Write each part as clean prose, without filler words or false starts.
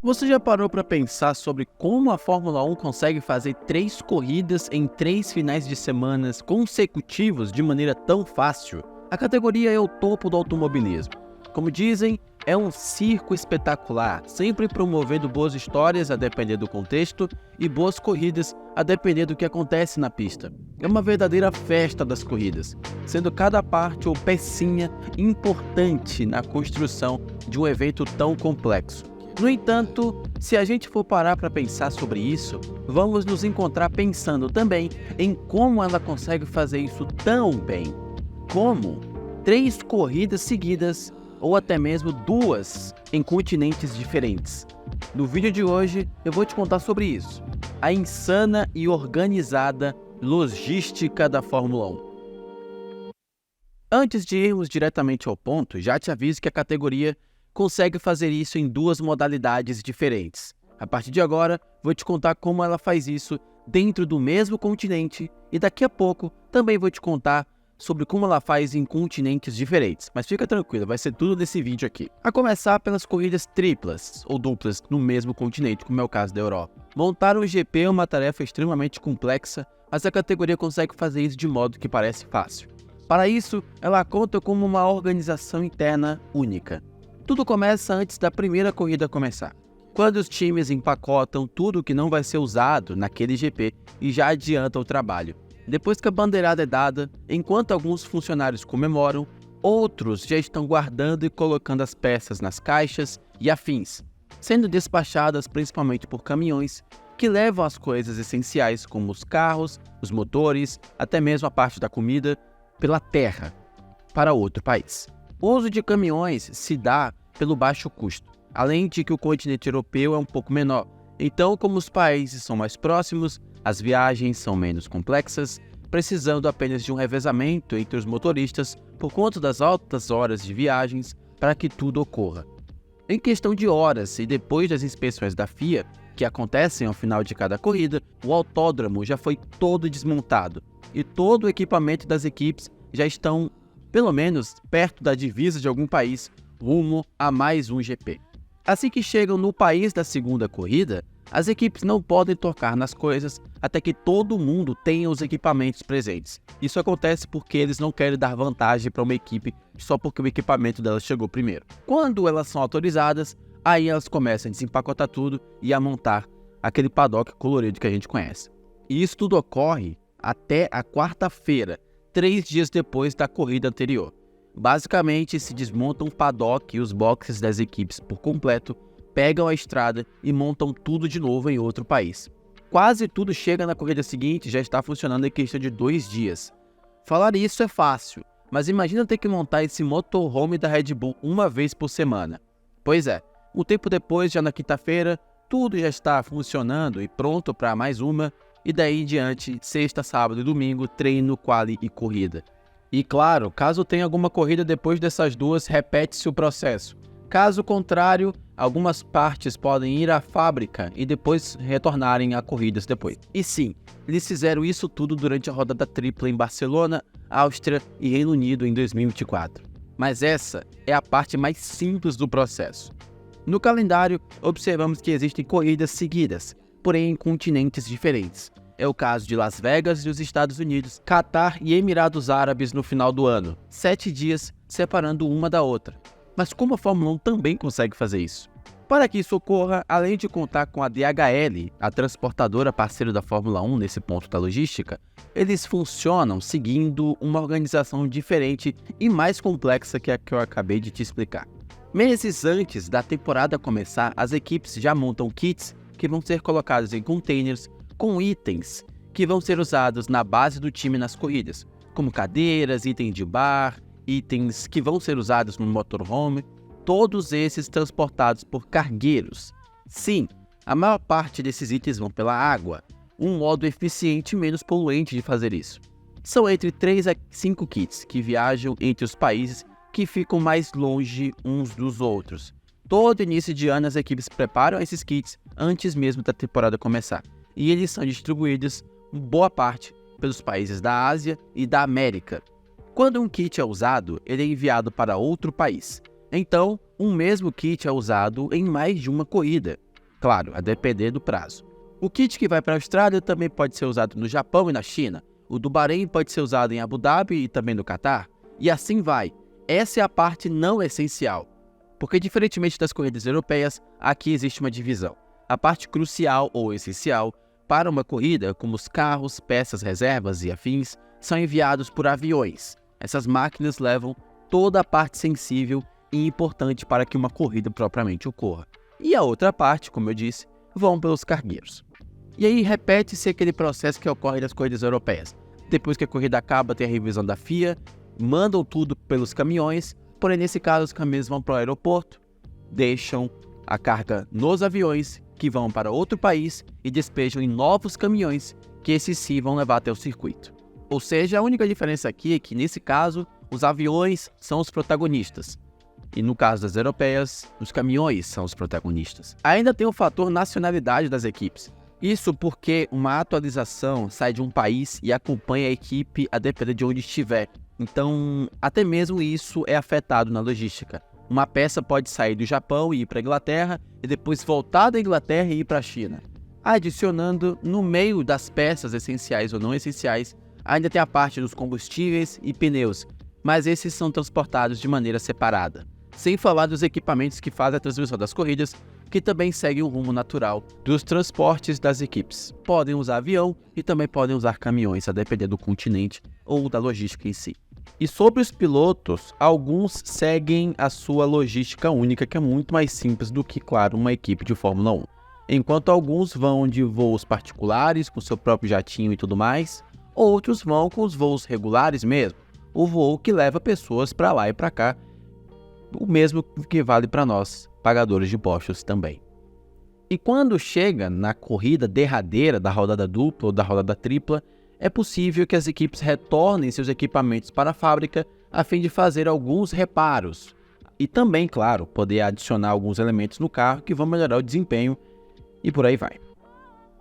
Você já parou para pensar sobre como a Fórmula 1 consegue fazer 3 corridas em 3 finais de semana consecutivos de maneira tão fácil? A categoria é o topo do automobilismo. Como dizem, é um circo espetacular, sempre promovendo boas histórias a depender do contexto e boas corridas a depender do que acontece na pista. É uma verdadeira festa das corridas, sendo cada parte ou pecinha importante na construção de um evento tão complexo. No entanto, se a gente for parar para pensar sobre isso, vamos nos encontrar pensando também em como ela consegue fazer isso tão bem. Como 3 corridas seguidas ou até mesmo 2 em continentes diferentes. No vídeo de hoje eu vou te contar sobre isso, a insana e organizada logística da Fórmula 1. Antes de irmos diretamente ao ponto, já te aviso que a categoria consegue fazer isso em 2 modalidades diferentes. A partir de agora, vou te contar como ela faz isso dentro do mesmo continente e daqui a pouco também vou te contar sobre como ela faz em continentes diferentes. Mas fica tranquilo, vai ser tudo nesse vídeo aqui. A começar pelas corridas triplas ou duplas no mesmo continente, como é o caso da Europa. Montar um GP é uma tarefa extremamente complexa, mas a categoria consegue fazer isso de modo que parece fácil. Para isso, ela conta com uma organização interna única. Tudo começa antes da primeira corrida começar, quando os times empacotam tudo que não vai ser usado naquele GP e já adiantam o trabalho. Depois que a bandeirada é dada, enquanto alguns funcionários comemoram, outros já estão guardando e colocando as peças nas caixas e afins, sendo despachadas principalmente por caminhões que levam as coisas essenciais como os carros, os motores, até mesmo a parte da comida, pela terra, para outro país. O uso de caminhões se dá pelo baixo custo, além de que o continente europeu é um pouco menor. Então, como os países são mais próximos, as viagens são menos complexas, precisando apenas de um revezamento entre os motoristas por conta das altas horas de viagens para que tudo ocorra. Em questão de horas e depois das inspeções da FIA, que acontecem ao final de cada corrida, o autódromo já foi todo desmontado e todo o equipamento das equipes já estão pelo menos perto da divisa de algum país, rumo a mais um GP. Assim que chegam no país da segunda corrida, as equipes não podem tocar nas coisas até que todo mundo tenha os equipamentos presentes. Isso acontece porque eles não querem dar vantagem para uma equipe só porque o equipamento delas chegou primeiro. Quando elas são autorizadas, aí elas começam a desempacotar tudo e a montar aquele paddock colorido que a gente conhece. E isso tudo ocorre até a quarta-feira, 3 dias depois da corrida anterior. Basicamente, se desmontam o paddock e os boxes das equipes por completo, pegam a estrada e montam tudo de novo em outro país. Quase tudo chega na corrida seguinte e já está funcionando em questão de 2 dias. Falar isso é fácil, mas imagina ter que montar esse motorhome da Red Bull uma vez por semana. Pois é, um tempo depois, já na quinta-feira, tudo já está funcionando e pronto para mais uma, e daí em diante, sexta, sábado e domingo, treino, quali e corrida. E claro, caso tenha alguma corrida depois dessas 2, repete-se o processo. Caso contrário, algumas partes podem ir à fábrica e depois retornarem a corridas depois. E sim, eles fizeram isso tudo durante a rodada tripla em Barcelona, Áustria e Reino Unido em 2024. Mas essa é a parte mais simples do processo. No calendário, observamos que existem corridas seguidas, porém em continentes diferentes. É o caso de Las Vegas e os Estados Unidos, Catar e Emirados Árabes no final do ano, 7 dias separando uma da outra. Mas como a Fórmula 1 também consegue fazer isso? Para que isso ocorra, além de contar com a DHL, a transportadora parceira da Fórmula 1 nesse ponto da logística, eles funcionam seguindo uma organização diferente e mais complexa que a que eu acabei de te explicar. Meses antes da temporada começar, as equipes já montam kits que vão ser colocados em containers com itens que vão ser usados na base do time nas corridas, como cadeiras, itens de bar, itens que vão ser usados no motorhome, todos esses transportados por cargueiros. Sim, a maior parte desses itens vão pela água, um modo eficiente e menos poluente de fazer isso. São entre 3 a 5 kits que viajam entre os países que ficam mais longe uns dos outros. Todo início de ano as equipes preparam esses kits antes mesmo da temporada começar, e eles são distribuídos, boa parte, pelos países da Ásia e da América. Quando um kit é usado, ele é enviado para outro país. Então, um mesmo kit é usado em mais de uma corrida. Claro, a depender do prazo. O kit que vai para a Austrália também pode ser usado no Japão e na China. O do Bahrein pode ser usado em Abu Dhabi e também no Catar. E assim vai. Essa é a parte não essencial. Porque, diferentemente das corridas europeias, aqui existe uma divisão. A parte crucial ou essencial para uma corrida, como os carros, peças, reservas e afins, são enviados por aviões. Essas máquinas levam toda a parte sensível e importante para que uma corrida propriamente ocorra. E a outra parte, como eu disse, vão pelos cargueiros. E aí repete-se aquele processo que ocorre nas corridas europeias. Depois que a corrida acaba, tem a revisão da FIA, mandam tudo pelos caminhões, porém nesse caso os caminhões vão para o aeroporto, deixam a carga nos aviões, que vão para outro país e despejam em novos caminhões, que esses sim vão levar até o circuito. Ou seja, a única diferença aqui é que nesse caso, os aviões são os protagonistas. E no caso das europeias, os caminhões são os protagonistas. Ainda tem o fator nacionalidade das equipes. Isso porque uma atualização sai de um país e acompanha a equipe a depender de onde estiver. Então, até mesmo isso é afetado na logística. Uma peça pode sair do Japão e ir para a Inglaterra e depois voltar da Inglaterra e ir para a China. Adicionando, no meio das peças essenciais ou não essenciais, ainda tem a parte dos combustíveis e pneus, mas esses são transportados de maneira separada. Sem falar dos equipamentos que fazem a transmissão das corridas, que também seguem o rumo natural dos transportes das equipes. Podem usar avião e também podem usar caminhões, a depender do continente ou da logística em si. E sobre os pilotos, alguns seguem a sua logística única, que é muito mais simples do que, claro, uma equipe de Fórmula 1. Enquanto alguns vão de voos particulares, com seu próprio jatinho e tudo mais, outros vão com os voos regulares mesmo, o voo que leva pessoas para lá e para cá, o mesmo que vale para nós, pagadores de impostos também. E quando chega na corrida derradeira da rodada dupla ou da rodada tripla, é possível que as equipes retornem seus equipamentos para a fábrica a fim de fazer alguns reparos. E também, claro, poder adicionar alguns elementos no carro que vão melhorar o desempenho e por aí vai.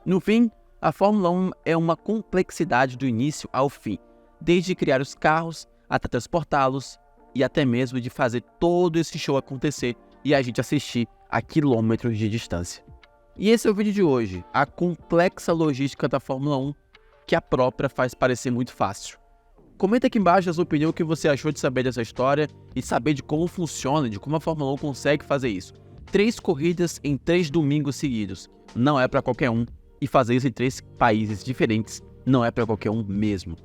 No fim, a Fórmula 1 é uma complexidade do início ao fim, desde criar os carros até transportá-los e até mesmo de fazer todo esse show acontecer e a gente assistir a quilômetros de distância. E esse é o vídeo de hoje, a complexa logística da Fórmula 1, que a própria faz parecer muito fácil. Comenta aqui embaixo a sua opinião, o que você achou de saber dessa história e saber de como funciona, de como a Fórmula 1 consegue fazer isso. 3 corridas em 3 domingos seguidos, não é para qualquer um, e fazer isso em 3 países diferentes não é para qualquer um mesmo.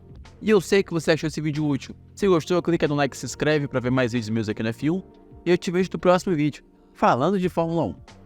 E eu sei que você achou esse vídeo útil. Se gostou, clica no like e se inscreve para ver mais vídeos meus aqui no F1. E eu te vejo no próximo vídeo, falando de Fórmula 1.